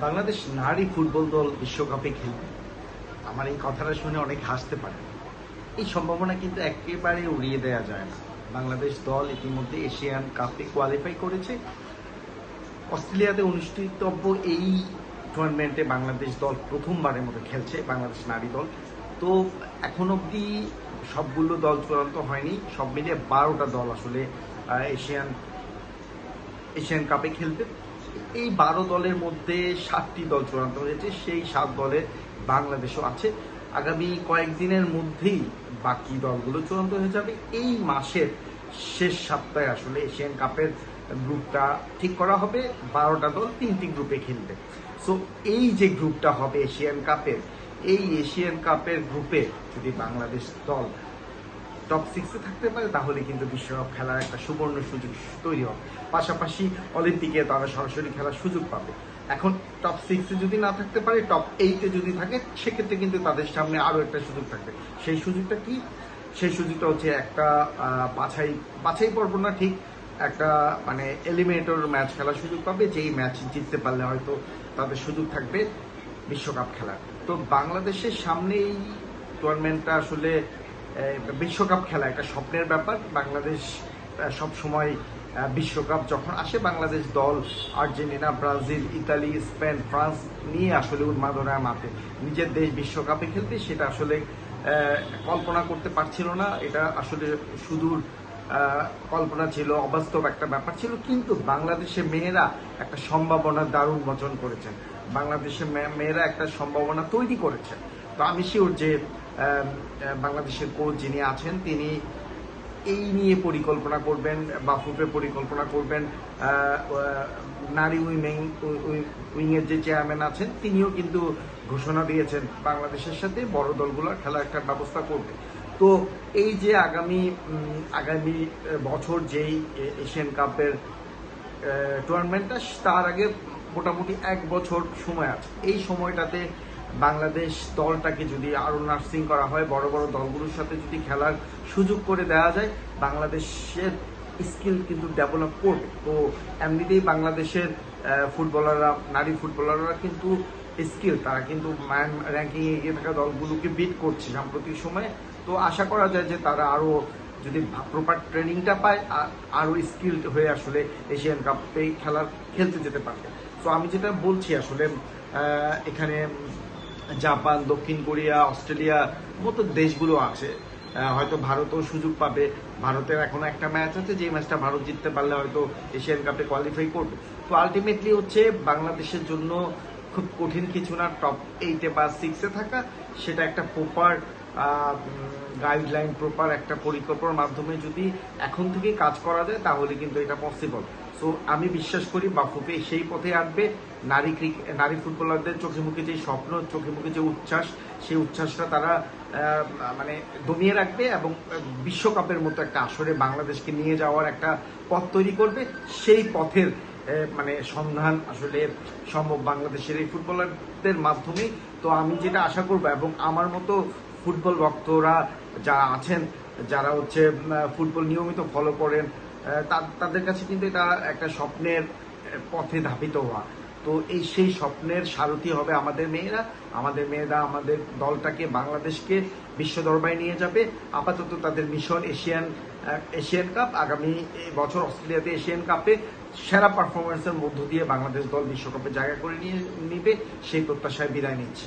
বাংলাদেশ নারী ফুটবল দল বিশ্বকাপে খেলবে, আমার এই কথাটা শুনে অনেক হাসতে পারে। এই সম্ভাবনা কিন্তু একেবারে উড়িয়ে দেওয়া যায় না। বাংলাদেশ দল ইতিমধ্যে এশিয়ান কাপে কোয়ালিফাই করেছে। অস্ট্রেলিয়াতে অনুষ্ঠিতব্য এই টুর্নামেন্টে বাংলাদেশ দল প্রথমবারের মতো খেলছে, বাংলাদেশ নারী দল। তো এখন অবধি সবগুলো দল চূড়ান্ত হয়নি, সব মিলিয়ে 12টা দল আসলে এশিয়ান কাপে খেলবে। এই 12 দলের মধ্যে 7টি দল চূড়ান্ত হয়েছে, সেই 7 দলে বাংলাদেশও আছে। আগামী কয়েকদিনের মধ্যেই বাকি দলগুলো চূড়ান্ত হয়ে যাবে। এই মাসের শেষ সপ্তাহে আসলে এশিয়ান কাপের গ্রুপটা ঠিক করা হবে। 12টা দল 3টি গ্রুপে খেলবে। সো এই যে গ্রুপটা হবে এশিয়ান কাপের, এই এশিয়ান কাপের গ্রুপে যদি বাংলাদেশ দল টপ 6-এ থাকতে পারে তাহলে কিন্তু বিশ্বকাপ খেলার একটা সুবর্ণ সুযোগ তৈরি হবে। পাশাপাশি অলিম্পিকে তারা সরাসরি খেলার সুযোগ পাবে। এখন টপ 6-এ যদি না থাকতে পারে, টপ 8-এ যদি থাকে, সেক্ষেত্রে কিন্তু তাদের সামনে আরও একটা সুযোগ থাকবে। সেই সুযোগটা কি? সেই সুযোগটা হচ্ছে একটা বাছাই পর্ব না, ঠিক একটা মানে এলিমিনেটর ম্যাচ খেলার সুযোগ পাবে, যেই ম্যাচ জিততে পারলে হয়তো তাদের সুযোগ থাকবে বিশ্বকাপ খেলার। তো বাংলাদেশের সামনে এই টুর্নামেন্টটা আসলে বিশ্বকাপ খেলা একটা স্বপ্নের ব্যাপার। বাংলাদেশ সব সময় বিশ্বকাপ যখন আসে, বাংলাদেশ দল Argentina, Brazil, Italy, Spain, France নিয়ে আসলে উন্মাদনায় মাতে। নিজের দেশ বিশ্বকাপে খেলতে সেটা আসলে কল্পনা করতে পারছিল না। এটা আসলে সুদূর কল্পনা ছিল, অবাস্তব একটা ব্যাপার ছিল। কিন্তু বাংলাদেশের মেয়েরা একটা সম্ভাবনা দারুণ মোচন করেছেন, বাংলাদেশের মেয়েরা একটা সম্ভাবনা তৈরি করেছেন। তো আমি শিওর যে বাংলাদেশের কোচ যিনি আছেন তিনি এই নিয়ে পরিকল্পনা করবেন, বাফুফে পরিকল্পনা করবেন। নারী উইংয়ের যে চেয়ারম্যান আছেন তিনিও কিন্তু ঘোষণা দিয়েছেন বাংলাদেশের সাথে বড় দলগুলো খেলার একটা ব্যবস্থা করবে। তো এই যে আগামী বছর যেই এশিয়ান কাপের টুর্নামেন্টটা, তার আগে মোটামুটি 1 বছর সময় আছে। এই সময়টাতে বাংলাদেশ দলটাকে যদি আরও নার্সিং করা হয়, বড় বড় দলগুলোর সাথে যদি খেলার সুযোগ করে দেওয়া যায়, বাংলাদেশের স্কিল কিন্তু ডেভেলপ করবে। তো এমনিতেই বাংলাদেশের ফুটবলাররা, নারী ফুটবলাররা কিন্তু স্কিল, তারা কিন্তু র্যাঙ্কিংয়ে এগিয়ে থাকা দলগুলোকে বিট করছে সাম্প্রতিক সময়ে। তো আশা করা যায় যে তারা আরও যদি প্রপার ট্রেনিংটা পায়, আরও স্কিলড হয়ে আসলে এশিয়ান কাপে খেলতে যেতে পারবে। তো আমি যেটা বলছি আসলে এখানে জাপান, দক্ষিণ কোরিয়া, অস্ট্রেলিয়া মতো দেশগুলো আছে। হয়তো ভারতও সুযোগ পাবে। ভারতের এখনো একটা ম্যাচ আছে, যে ম্যাচটা ভারত জিততে পারলে হয়তো এশিয়ান কাপে কোয়ালিফাই করবে। তো আলটিমেটলি হচ্ছে বাংলাদেশের জন্য খুব কঠিন কিছু না টপ 8-এ বা 6-এ থাকা। সেটা একটা প্রপার গাইডলাইন, প্রপার একটা পরিকল্পনার মাধ্যমে যদি এখন থেকে কাজ করা যায় তাহলে কিন্তু এটা পসিবল। সো আমি বিশ্বাস করি বাফুফে সেই পথে আনবে। নারী ফুটবলারদের চোখে মুখে যে স্বপ্ন, চোখে মুখে যে উচ্ছ্বাস, সেই উচ্ছ্বাসটা তারা মানে দমিয়ে রাখবে এবং বিশ্বকাপের মতো একটা আসরে বাংলাদেশকে নিয়ে যাওয়ার একটা পথ তৈরি করবে। সেই পথের মানে সন্ধান আসলে সম্ভব বাংলাদেশের এই ফুটবলারদের মাধ্যমে। তো আমি যেটা আশা করবো, এবং আমার মতো ফুটবল ভক্তরা যারা আছেন, যারা হচ্ছে ফুটবল নিয়মিত ফলো করেন, তাদের কাছে কিন্তু এটা একটা স্বপ্নের পথে ধাবিত হওয়া। তো সেই স্বপ্নের সারথি হবে আমাদের মেয়েরা। আমাদের দলটাকে, বাংলাদেশকে বিশ্ব দরবারে নিয়ে যাবে। আপাতত তাদের মিশন এশিয়ান কাপ। আগামী বছর অস্ট্রেলিয়াতে এশিয়ান কাপে সেরা পারফরমেন্সের মধ্য দিয়ে বাংলাদেশ দল বিশ্বকাপে জায়গা করে নিবে, সেই প্রত্যাশায় বিদায় নিচ্ছে।